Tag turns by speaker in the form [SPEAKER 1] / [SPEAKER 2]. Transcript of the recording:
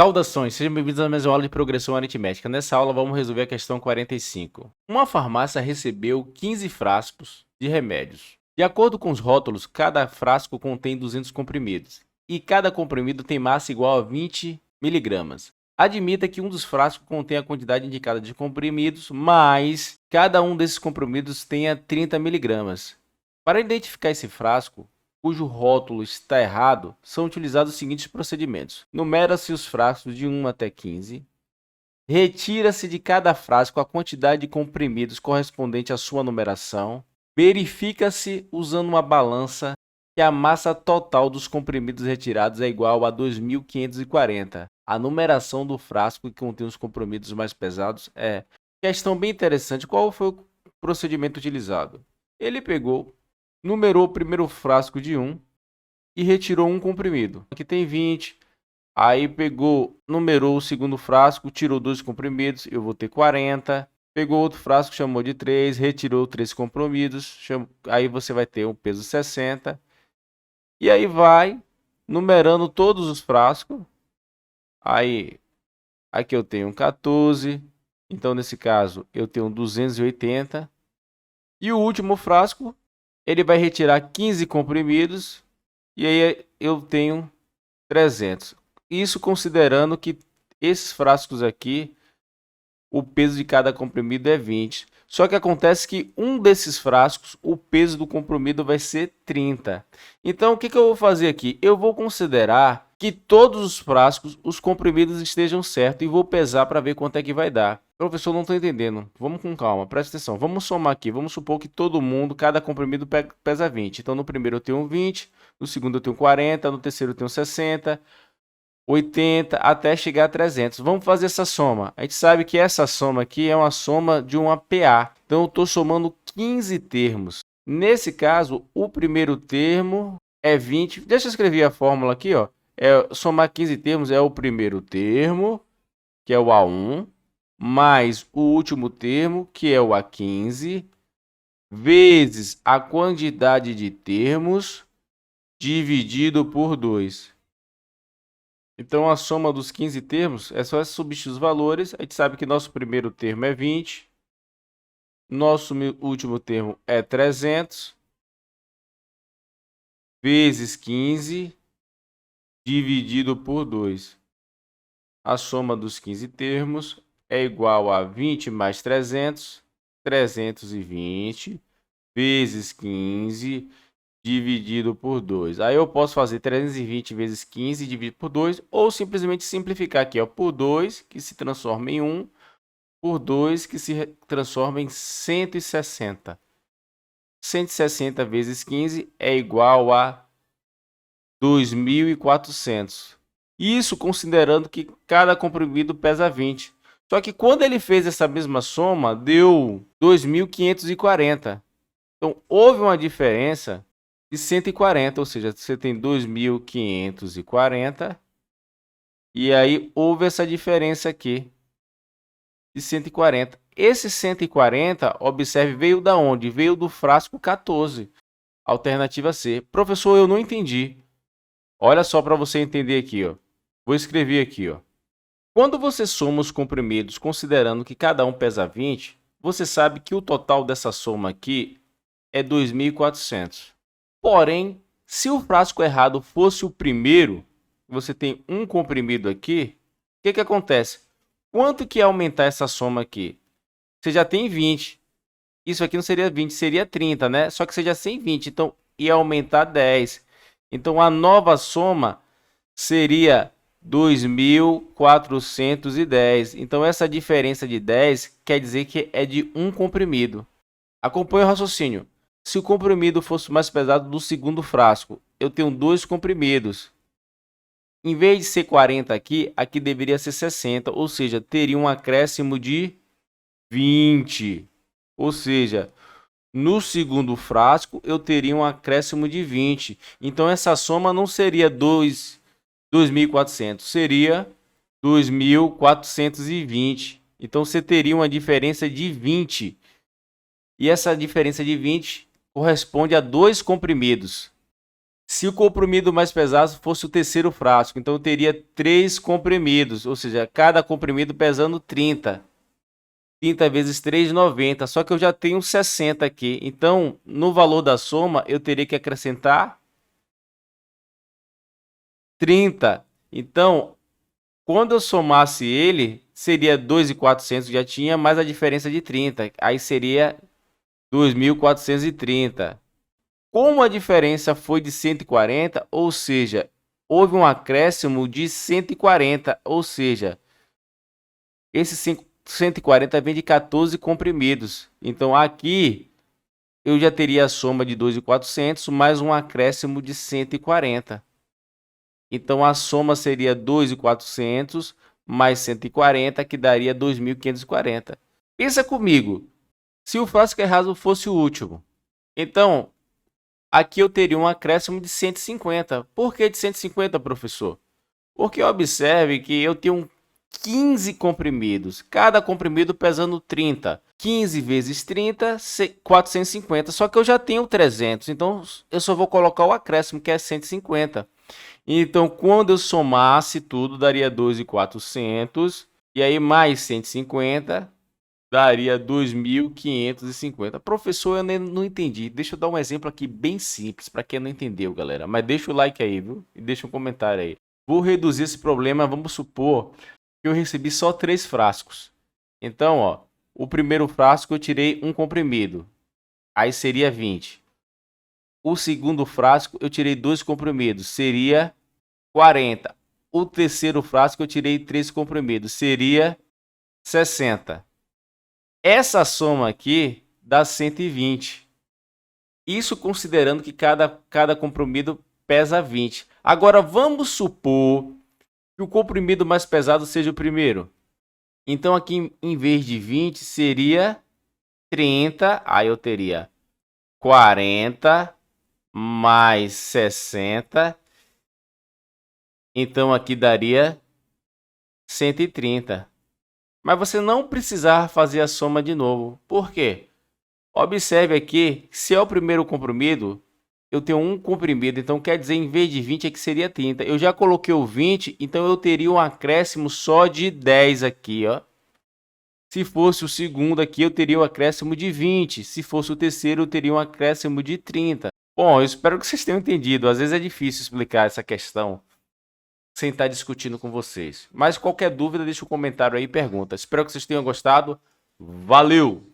[SPEAKER 1] Saudações, sejam bem-vindos a mais uma aula de progressão aritmética. Nessa aula vamos resolver a questão 45. Uma farmácia recebeu 15 frascos de remédios. De acordo com os rótulos, cada frasco contém 200 comprimidos e cada comprimido tem massa igual a 20 miligramas. Admita que um dos frascos contém a quantidade indicada de comprimidos, mas cada um desses comprimidos tenha 30 miligramas. Para identificar esse frasco, cujo rótulo está errado, são utilizados os seguintes procedimentos. Numera-se os frascos de 1 até 15. Retira-se de cada frasco a quantidade de comprimidos correspondente à sua numeração. Verifica-se, usando uma balança, que a massa total dos comprimidos retirados é igual a 2.540. A numeração do frasco que contém os comprimidos mais pesados é... Questão bem interessante. Qual foi o procedimento utilizado? Ele pegou, numerou o primeiro frasco de 1 e retirou um comprimido. Aqui tem 20. Aí pegou, numerou o segundo frasco, tirou 2 comprimidos, eu vou ter 40. Pegou outro frasco, chamou de 3, retirou 3 comprimidos, aí você vai ter um peso 60. E aí vai numerando todos os frascos. Aí, aqui eu tenho 14. Então, nesse caso, eu tenho 280. E o último frasco, ele vai retirar 15 comprimidos e aí eu tenho 300. Isso considerando que esses frascos aqui, o peso de cada comprimido é 20. Só que acontece que um desses frascos, o peso do comprimido vai ser 30. Então, o que eu vou fazer aqui? Eu vou considerar que todos os frascos, os comprimidos estejam certos e vou pesar para ver quanto é que vai dar. Professor, não estou entendendo. Vamos com calma, presta atenção. Vamos somar aqui. Vamos supor que todo mundo, cada comprimido pesa 20. Então, no primeiro eu tenho 20, no segundo eu tenho 40, no terceiro eu tenho 60, 80, até chegar a 300. Vamos fazer essa soma. A gente sabe que essa soma aqui é uma soma de uma PA. Então, eu estou somando 15 termos. Nesse caso, o primeiro termo é 20. Deixa eu escrever a fórmula aqui, ó. Somar 15 termos é o primeiro termo, que é o A1, mais o último termo, que é o A15, vezes a quantidade de termos dividido por 2. Então, a soma dos 15 termos é só substituir os valores. A gente sabe que nosso primeiro termo é 20, nosso último termo é 300, vezes 15, dividido por 2. A soma dos 15 termos é igual a 20 mais 300, 320, vezes 15, dividido por 2. Aí eu posso fazer 320 vezes 15 dividido por 2, ou simplesmente simplificar aqui, ó, por 2, que se transforma em 1, por 2, que se transforma em 160. 160 vezes 15 é igual a 2.400. Isso considerando que cada comprimido pesa 20. Só que quando ele fez essa mesma soma, deu 2.540. Então, houve uma diferença de 140, ou seja, você tem 2.540. E aí, houve essa diferença aqui de 140. Esse 140, observe, veio da onde? Veio do frasco 14. Alternativa C. Professor, eu não entendi. Olha só para você entender aqui, ó. Vou escrever aqui, ó. Quando você soma os comprimidos, considerando que cada um pesa 20, você sabe que o total dessa soma aqui é 2.400. Porém, se o frasco errado fosse o primeiro, você tem um comprimido aqui, o que acontece? Quanto que ia aumentar essa soma aqui? Você já tem 20. Isso aqui não seria 20, seria 30, né? Só que você já tem 20, então ia aumentar 10. Então, a nova soma seria 2.410. Então, essa diferença de 10 quer dizer que é de um comprimido. Acompanhe o raciocínio. Se o comprimido fosse mais pesado do segundo frasco, eu tenho 2 comprimidos. Em vez de ser 40 aqui, aqui deveria ser 60, ou seja, teria um acréscimo de 20. Ou seja, no segundo frasco, eu teria um acréscimo de 20. Então, essa soma não seria 2.400, seria 2.420. Então, você teria uma diferença de 20. E essa diferença de 20 corresponde a 2 comprimidos. Se o comprimido mais pesado fosse o terceiro frasco, então eu teria 3 comprimidos, ou seja, cada comprimido pesando 30. 30 vezes 3, 90. Só que eu já tenho 60 aqui. Então, no valor da soma, eu teria que acrescentar 30. Então, quando eu somasse ele, seria 2.400, já tinha mais a diferença de 30. Aí seria 2.430. Como a diferença foi de 140, ou seja, houve um acréscimo de 140, ou seja, esse 140 vem de 14 comprimidos. Então, aqui eu já teria a soma de 2.400 mais um acréscimo de 140. Então, a soma seria 2.400 mais 140, que daria 2.540. Pensa comigo, se o frasco errado fosse o último. Então, aqui eu teria um acréscimo de 150. Por que de 150, professor? Porque observe que eu tenho 15 comprimidos, cada comprimido pesando 30. 15 vezes 30, 450. Só que eu já tenho 300, então eu só vou colocar o acréscimo, que é 150. Então, quando eu somasse tudo, daria 2.400. E aí, mais 150, daria 2.550. Professor, eu não entendi. Deixa eu dar um exemplo aqui bem simples, para quem não entendeu, galera. Mas deixa o like aí, viu? E deixa um comentário aí. Vou reduzir esse problema, vamos supor que eu recebi só 3 frascos. Então, ó, o primeiro frasco eu tirei um comprimido. Aí seria 20. O segundo frasco eu tirei 2 comprimidos. Seria 40. O terceiro frasco eu tirei 3 comprimidos. Seria 60. Essa soma aqui dá 120. Isso considerando que cada comprimido pesa 20. Agora, vamos supor que o comprimido mais pesado seja o primeiro. Então, aqui, em vez de 20, seria 30. Aí eu teria 40 mais 60. Então, aqui daria 130. Mas você não precisar fazer a soma de novo. Por quê? Observe aqui, se é o primeiro comprimido, eu tenho um comprimido, então quer dizer, em vez de 20, aqui seria 30. Eu já coloquei o 20, então eu teria um acréscimo só de 10 aqui, ó. Se fosse o segundo aqui, eu teria um acréscimo de 20. Se fosse o terceiro, eu teria um acréscimo de 30. Bom, eu espero que vocês tenham entendido. Às vezes é difícil explicar essa questão sem estar discutindo com vocês. Mas qualquer dúvida, deixa um comentário aí e pergunta. Espero que vocês tenham gostado. Valeu!